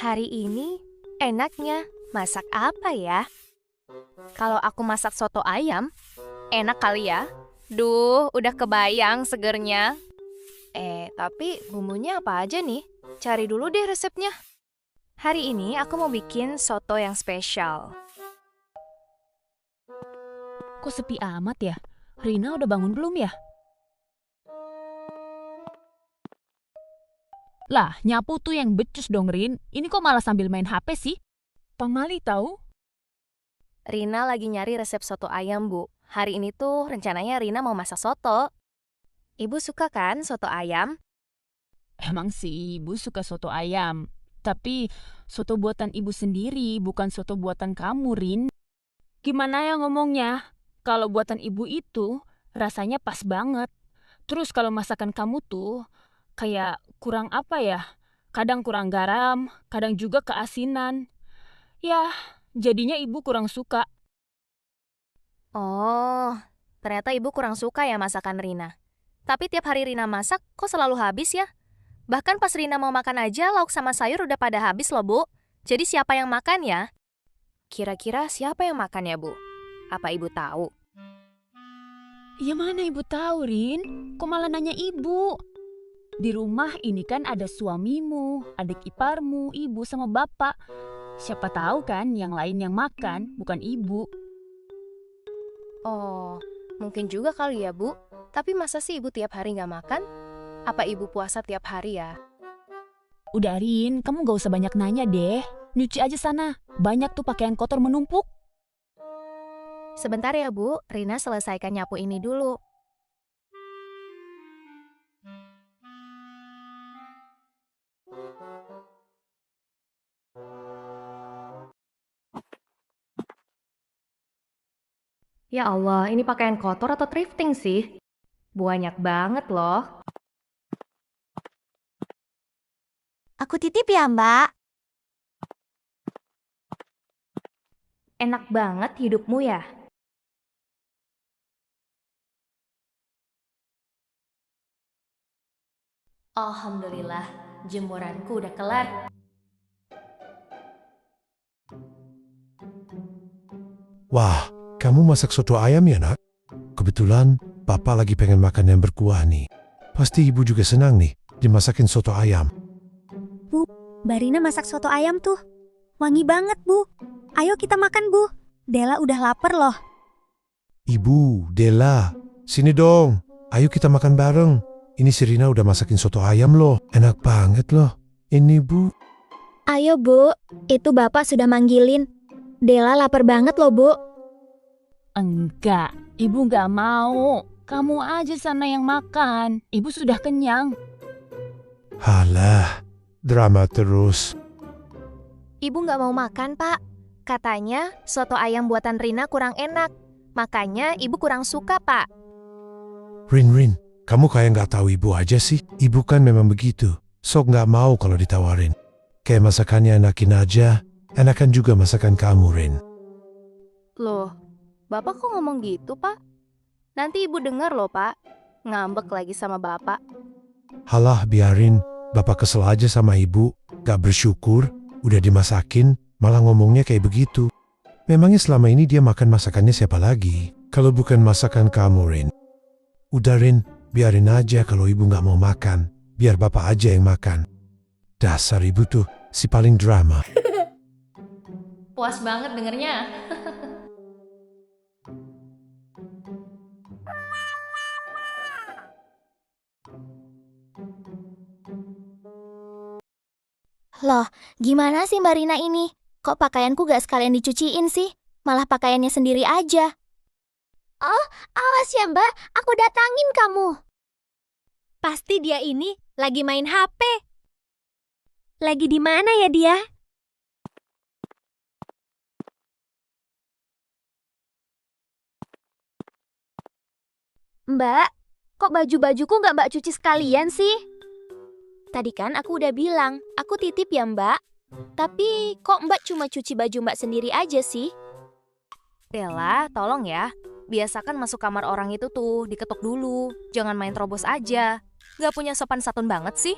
Hari ini enaknya masak apa ya? Kalau aku masak soto ayam, enak kali ya? Duh, udah kebayang segernya. Tapi bumbunya apa aja nih? Cari dulu deh resepnya. Hari ini aku mau bikin soto yang spesial. Kok sepi amat ya? Rina udah bangun belum ya? Lah, nyapu tuh yang becus dong, Rin. Ini kok malah sambil main HP sih? Pamali tahu? Rina lagi nyari resep soto ayam, Bu. Hari ini tuh rencananya Rina mau masak soto. Ibu suka kan soto ayam? Emang sih, ibu suka soto ayam. Tapi soto buatan ibu sendiri, bukan soto buatan kamu, Rin. Gimana ya ngomongnya? Kalau buatan ibu itu rasanya pas banget. Terus kalau masakan kamu tuh kayak kurang apa ya? Kadang kurang garam, kadang juga keasinan. Ya, jadinya ibu kurang suka. Oh, ternyata ibu kurang suka ya masakan Rina. Tapi tiap hari Rina masak, kok selalu habis ya? Bahkan pas Rina mau makan aja, lauk sama sayur udah pada habis loh, Bu. Jadi siapa yang makan ya? Kira-kira siapa yang makan ya, Bu? Apa ibu tahu? Ya mana ibu tahu, Rin? Kok malah nanya ibu? Di rumah ini kan ada suamimu, adik iparmu, ibu sama bapak. Siapa tahu kan yang lain yang makan, bukan ibu. Oh, mungkin juga kali ya, Bu. Tapi masa sih ibu tiap hari nggak makan? Apa ibu puasa tiap hari ya? Udah Rin, kamu gak usah banyak nanya deh. Nyuci aja sana, banyak tuh pakaian kotor menumpuk. Sebentar ya, Bu. Rina selesaikan nyapu ini dulu. Ya Allah, ini pakaian kotor atau thrifting sih? Banyak banget loh. Aku titip ya, Mbak. Enak banget hidupmu ya? Alhamdulillah, jemuranku udah kelar. Wah, kamu masak soto ayam ya, Nak? Kebetulan, Papa lagi pengen makan yang berkuah nih. Pasti Ibu juga senang nih, dimasakin soto ayam. Bu, Mbak Rina masak soto ayam tuh. Wangi banget, Bu. Ayo kita makan, Bu. Dela udah lapar loh. Ibu, Dela, sini dong. Ayo kita makan bareng. Ini si Rina udah masakin soto ayam loh. Enak banget loh. Ini, Bu. Ayo, Bu. Itu Bapak sudah manggilin. Dela lapar banget loh, Bu. Enggak, ibu gak mau. Kamu aja sana yang makan. Ibu sudah kenyang. Halah, drama terus. Ibu nggak mau makan, Pak. Katanya soto ayam buatan Rina kurang enak. Makanya ibu kurang suka, Pak. Rin, kamu kayak nggak tahu Ibu aja sih. Ibu kan memang begitu. Sok nggak mau kalau ditawarin. Kayak masakannya enakin aja. Enakan juga masakan kamu, Rin. Loh, Bapak kok ngomong gitu, Pak? Nanti ibu dengar loh, Pak. Ngambek lagi sama Bapak. Halah, biarin. Bapak kesel aja sama Ibu. Gak bersyukur. Udah dimasakin, malah ngomongnya kayak begitu. Memangnya selama ini dia makan masakannya siapa lagi? Kalau bukan masakan kamu, Rin. Udah, Rin. Biarin aja kalau Ibu gak mau makan. Biar Bapak aja yang makan. Dasar Ibu tuh, si paling drama. Puas banget dengernya. Loh, gimana sih Mbak Rina ini? Kok pakaianku gak sekalian dicuciin sih? Malah pakaiannya sendiri aja. Oh, awas ya Mbak. Aku datangin kamu. Pasti dia ini lagi main HP. Lagi di mana ya dia? Mbak, kok baju-bajuku nggak Mbak cuci sekalian sih? Tadi kan aku udah bilang, aku titip ya Mbak. Tapi kok Mbak cuma cuci baju Mbak sendiri aja sih? Dela, tolong ya. Biasakan masuk kamar orang itu tuh, diketuk dulu. Jangan main terobos aja. Gak punya sopan santun banget sih.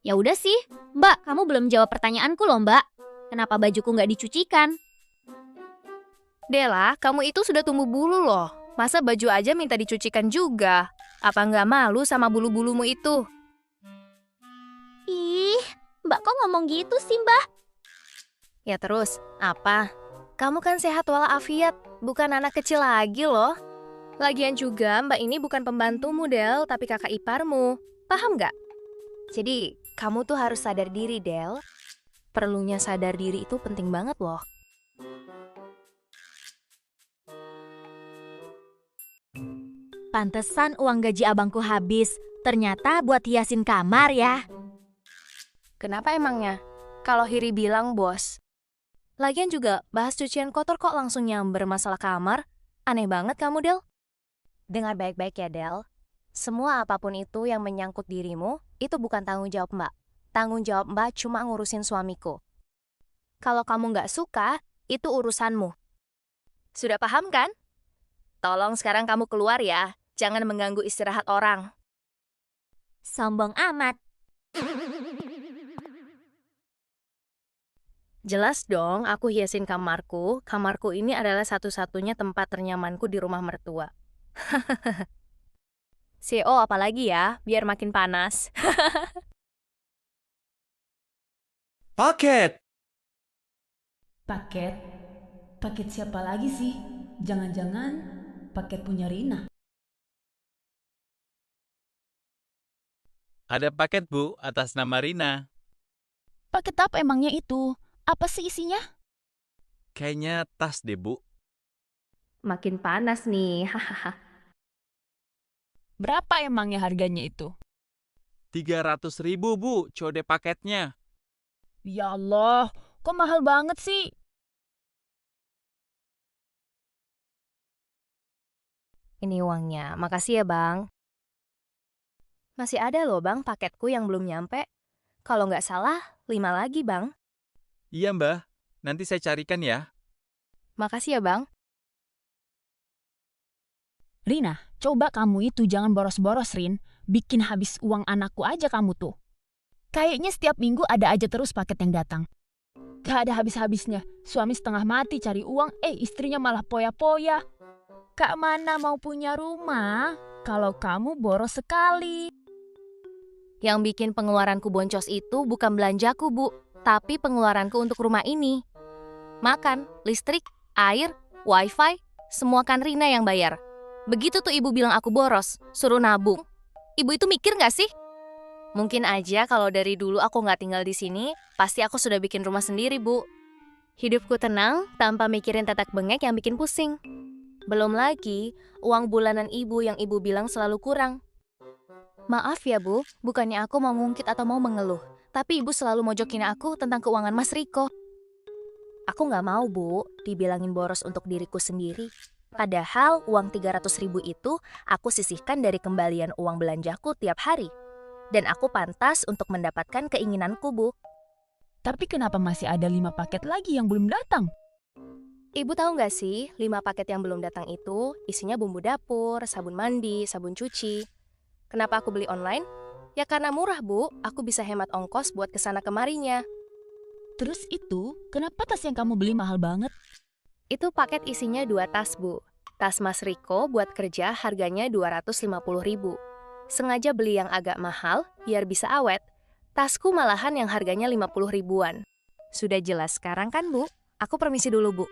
Ya udah sih, Mbak, kamu belum jawab pertanyaanku loh, Mbak. Kenapa bajuku nggak dicucikan? Dela, kamu itu sudah tumbuh bulu loh. Masa baju aja minta dicucikan juga? Apa nggak malu sama bulu-bulumu itu? Ih, Mbak kok ngomong gitu sih, Mbak? Ya terus, apa? Kamu kan sehat walafiat, bukan anak kecil lagi loh. Lagian juga Mbak ini bukan pembantumu, Del, tapi kakak iparmu. Paham nggak? Jadi, kamu tuh harus sadar diri, Del. Perlunya sadar diri itu penting banget loh. Pantesan uang gaji abangku habis. Ternyata buat hiasin kamar ya. Kenapa emangnya? Kalau Hiri bilang, bos. Lagian juga bahas cucian kotor kok langsung nyamber masalah kamar. Aneh banget kamu, Del. Dengar baik-baik ya, Del. Semua apapun itu yang menyangkut dirimu, itu bukan tanggung jawab Mbak. Tanggung jawab Mbak cuma ngurusin suamiku. Kalau kamu nggak suka, itu urusanmu. Sudah paham kan? Tolong sekarang kamu keluar ya. Jangan mengganggu istirahat orang. Sombong amat. Jelas dong, aku hiasin kamarku. Kamarku ini adalah satu-satunya tempat ternyamanku di rumah mertua. CO apalagi ya, biar makin panas. Paket! Paket? Paket siapa lagi sih? Jangan-jangan paket punya Rina. Ada paket, Bu, atas nama Rina. Paket apa emangnya itu? Apa sih isinya? Kayaknya tas deh, Bu. Makin panas nih. Berapa emangnya harganya itu? 300.000, Bu, COD paketnya. Ya Allah, kok mahal banget sih? Ini uangnya, makasih ya Bang. Masih ada loh Bang paketku yang belum nyampe. Kalau nggak salah, 5 lagi Bang. Iya, Mbah. Nanti saya carikan ya. Makasih ya Bang. Rina, coba kamu itu jangan boros-boros, Rin. Bikin habis uang anakku aja kamu tuh. Kayaknya setiap minggu ada aja terus paket yang datang. Gak ada habis-habisnya. Suami setengah mati cari uang, istrinya malah poya-poya. Kak mana mau punya rumah kalau kamu boros sekali? Yang bikin pengeluaranku boncos itu bukan belanjaku Bu, tapi pengeluaranku untuk rumah ini. Makan, listrik, air, wifi, semua kan Rina yang bayar. Begitu tuh ibu bilang aku boros, suruh nabung. Ibu itu mikir nggak sih? Mungkin aja kalau dari dulu aku nggak tinggal di sini, pasti aku sudah bikin rumah sendiri, Bu. Hidupku tenang tanpa mikirin tetek bengek yang bikin pusing. Belum lagi uang bulanan ibu yang ibu bilang selalu kurang. Maaf ya, Bu, bukannya aku mau ngungkit atau mau mengeluh, tapi ibu selalu mojokin aku tentang keuangan Mas Riko. Aku nggak mau, Bu, dibilangin boros untuk diriku sendiri. Padahal uang 300.000 itu aku sisihkan dari kembalian uang belanjaku tiap hari. Dan aku pantas untuk mendapatkan keinginanku, Bu. Tapi kenapa masih ada 5 paket lagi yang belum datang? Ibu tahu nggak sih, 5 paket yang belum datang itu isinya bumbu dapur, sabun mandi, sabun cuci. Kenapa aku beli online? Ya karena murah, Bu. Aku bisa hemat ongkos buat kesana kemarinya. Terus itu, kenapa tas yang kamu beli mahal banget? Itu paket isinya 2 tas, Bu. Tas Mas Riko buat kerja harganya 250.000. Sengaja beli yang agak mahal biar bisa awet. Tasku malahan yang harganya 50 ribuan. Sudah jelas sekarang kan, Bu? Aku permisi dulu, Bu.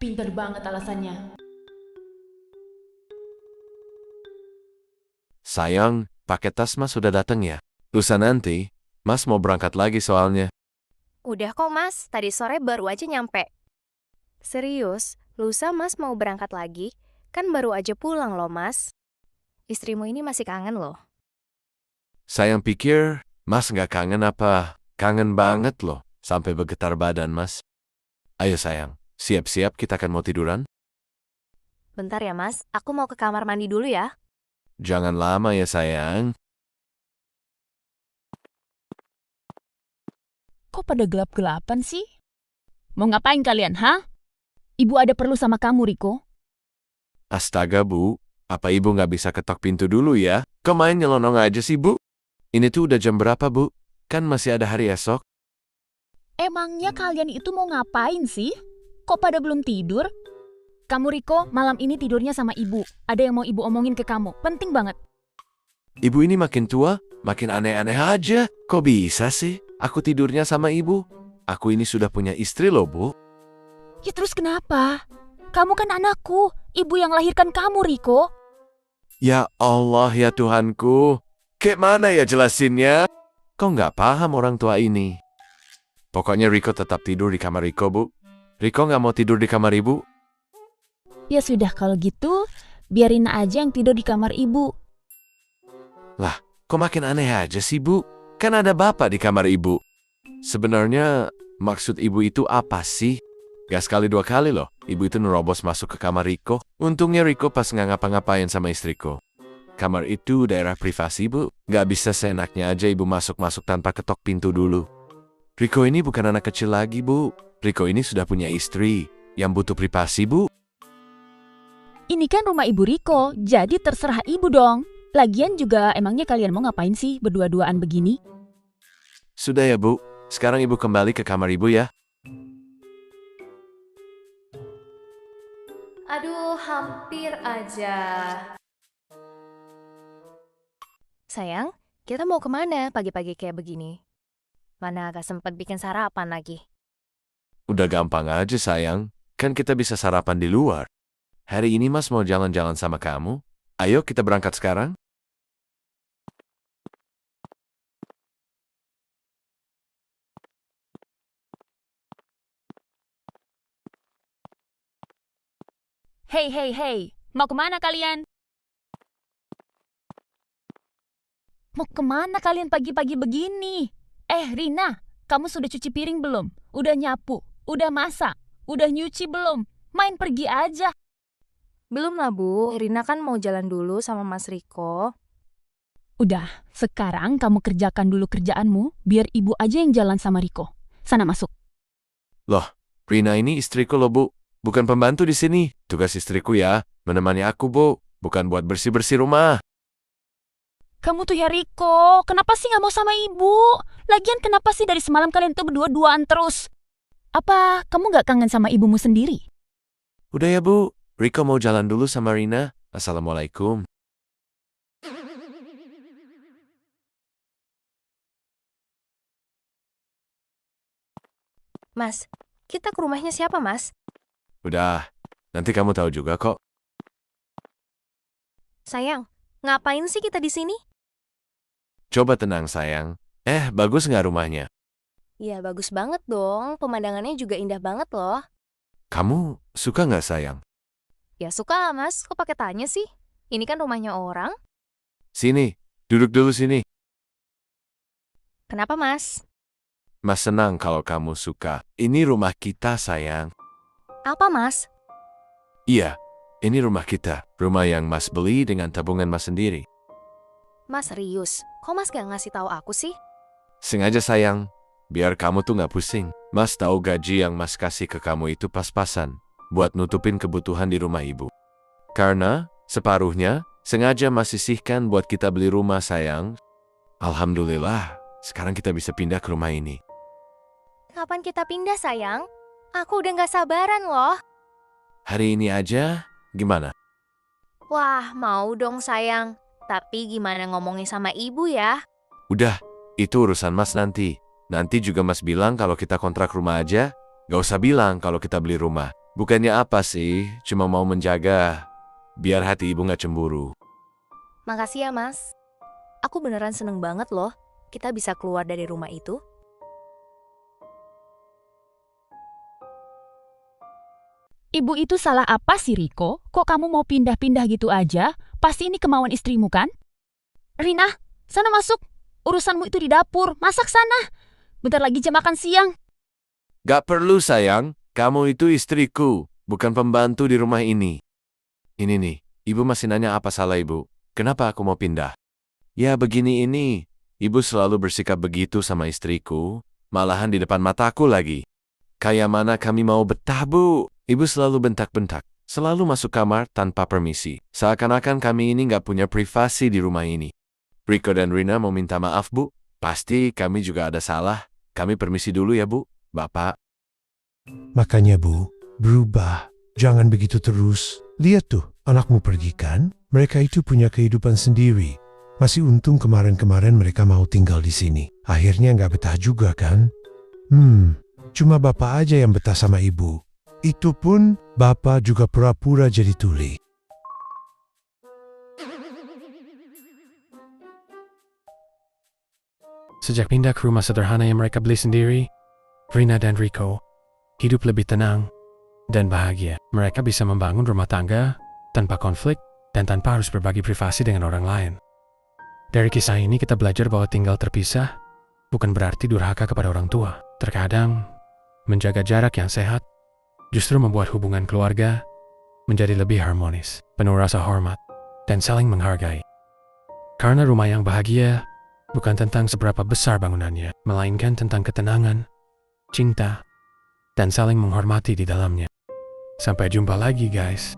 Pinter banget alasannya. Sayang, paket tas Mas sudah datang ya. Lusa nanti, Mas mau berangkat lagi soalnya. Udah kok, Mas. Tadi sore baru aja nyampe. Serius, lusa Mas mau berangkat lagi? Kan baru aja pulang loh, Mas. Istrimu ini masih kangen loh. Sayang pikir, Mas nggak kangen apa? Kangen banget loh, sampai bergetar badan Mas. Ayo sayang, siap-siap kita kan mau tiduran? Bentar ya, Mas. Aku mau ke kamar mandi dulu ya. Jangan lama ya sayang. Kok pada gelap-gelapan sih? Mau ngapain kalian, ha? Ibu ada perlu sama kamu, Riko. Astaga Bu, Apa ibu nggak bisa ketok pintu dulu ya? Kok main nyelonong aja sih, Bu? Ini tuh udah jam berapa, Bu? Kan masih ada hari esok. Emangnya kalian itu mau ngapain sih? Kok pada belum tidur? Kamu Riko, malam ini tidurnya sama ibu. Ada yang mau ibu omongin ke kamu. Penting banget. Ibu ini makin tua, makin aneh-aneh aja. Kok bisa sih? Aku tidurnya sama ibu. Aku ini sudah punya istri loh, Bu. Ya terus kenapa? Kamu kan anakku. Ibu yang lahirkan kamu, Riko. Ya Allah ya Tuhanku. Kayak mana ya jelasinnya? Kok nggak paham orang tua ini? Pokoknya Riko tetap tidur di kamar Riko, Bu. Riko nggak mau tidur di kamar ibu. Ya sudah kalau gitu, biarin aja yang tidur di kamar ibu. Lah, kok makin aneh aja sih, Bu? Kan ada bapak di kamar ibu. Sebenarnya maksud ibu itu apa sih? Gak sekali dua kali loh, ibu itu nerobos masuk ke kamar Riko. Untungnya Riko pas nggak ngapa-ngapain sama istriku. Kamar itu daerah privasi, Bu. Gak bisa seenaknya aja ibu masuk-masuk tanpa ketok pintu dulu. Riko ini bukan anak kecil lagi, Bu. Riko ini sudah punya istri yang butuh privasi, Bu. Ini kan rumah ibu Riko, jadi terserah ibu dong. Lagian juga emangnya kalian mau ngapain sih berdua-duaan begini? Sudah ya, Bu. Sekarang ibu kembali ke kamar ibu ya. Aduh, hampir aja. Sayang, kita mau kemana pagi-pagi kayak begini? Mana gak sempet bikin sarapan lagi. Udah gampang aja, sayang. Kan kita bisa sarapan di luar. Hari ini Mas mau jalan-jalan sama kamu. Ayo kita berangkat sekarang. Hey, hey, hey. Mau kemana kalian? Mau kemana kalian pagi-pagi begini? Rina, kamu sudah cuci piring belum? Udah nyapu? Udah masak? Udah nyuci belum? Main pergi aja. Belum lah, Bu. Rina kan mau jalan dulu sama Mas Riko. Udah, sekarang kamu kerjakan dulu kerjaanmu, biar ibu aja yang jalan sama Riko. Sana masuk. Loh, Rina ini istriku loh, Bu. Bukan pembantu di sini. Tugas istriku ya, menemani aku, Bu. Bukan buat bersih-bersih rumah. Kamu tuh ya Riko, kenapa sih nggak mau sama ibu? Lagian kenapa sih dari semalam kalian tuh berdua-duaan terus? Apa kamu nggak kangen sama ibumu sendiri? Udah ya, Bu. Riko mau jalan dulu sama Rina. Assalamualaikum. Mas, kita ke rumahnya siapa, Mas? Udah, nanti kamu tahu juga kok. Sayang, ngapain sih kita di sini? Coba tenang, sayang. Bagus nggak rumahnya? Ya, bagus banget dong. Pemandangannya juga indah banget loh. Kamu suka nggak, sayang? Ya suka lah, Mas. Kok pakai tanya sih? Ini kan rumahnya orang. Sini, duduk dulu sini. Kenapa, Mas? Mas senang kalau kamu suka. Ini rumah kita, sayang. Apa, Mas? Iya, ini rumah kita. Rumah yang Mas beli dengan tabungan Mas sendiri. Mas serius? Kok Mas gak ngasih tahu aku sih? Sengaja, sayang. Biar kamu tuh nggak pusing. Mas tahu gaji yang Mas kasih ke kamu itu pas-pasan. Buat nutupin kebutuhan di rumah ibu. Karena separuhnya sengaja Mas sisihkan buat kita beli rumah, sayang. Alhamdulillah, sekarang kita bisa pindah ke rumah ini. Kapan kita pindah, sayang? Aku udah gak sabaran loh. Hari ini aja, gimana? Wah, mau dong, sayang. Tapi gimana ngomongnya sama ibu ya? Udah, itu urusan Mas nanti. Nanti juga Mas bilang kalau kita kontrak rumah aja. Gak usah bilang kalau kita beli rumah. Bukannya apa sih, cuma mau menjaga. Biar hati ibu gak cemburu. Makasih ya, Mas. Aku beneran seneng banget loh. Kita bisa keluar dari rumah itu. Ibu itu salah apa sih Riko? Kok kamu mau pindah-pindah gitu aja? Pasti ini kemauan istrimu kan? Rina, sana masuk. Urusanmu itu di dapur. Masak sana. Bentar lagi jam makan siang. Gak perlu, sayang. Kamu itu istriku, bukan pembantu di rumah ini. Ini nih, ibu masih nanya apa salah ibu. Kenapa aku mau pindah? Ya begini ini. Ibu selalu bersikap begitu sama istriku. Malahan di depan mataku lagi. Kayak mana kami mau betah, Bu? Ibu selalu bentak-bentak. Selalu masuk kamar tanpa permisi. Seakan-akan kami ini nggak punya privasi di rumah ini. Rico dan Rina mau minta maaf, Bu. Pasti kami juga ada salah. Kami permisi dulu ya, Bu. Bapak. Makanya Bu, berubah. Jangan begitu terus. Lihat tuh, anakmu pergi kan? Mereka itu punya kehidupan sendiri. Masih untung kemarin-kemarin mereka mau tinggal di sini. Akhirnya nggak betah juga kan? Cuma bapak aja yang betah sama ibu. Itu pun bapak juga pura-pura jadi tuli. Sejak pindah ke rumah sederhana yang mereka beli sendiri, Rina dan Rico hidup lebih tenang dan bahagia. Mereka bisa membangun rumah tangga tanpa konflik dan tanpa harus berbagi privasi dengan orang lain. Dari kisah ini kita belajar bahwa tinggal terpisah bukan berarti durhaka kepada orang tua. Terkadang, menjaga jarak yang sehat justru membuat hubungan keluarga menjadi lebih harmonis, penuh rasa hormat, dan saling menghargai. Karena rumah yang bahagia bukan tentang seberapa besar bangunannya, melainkan tentang ketenangan, cinta, dan saling menghormati di dalamnya. Sampai jumpa lagi, guys.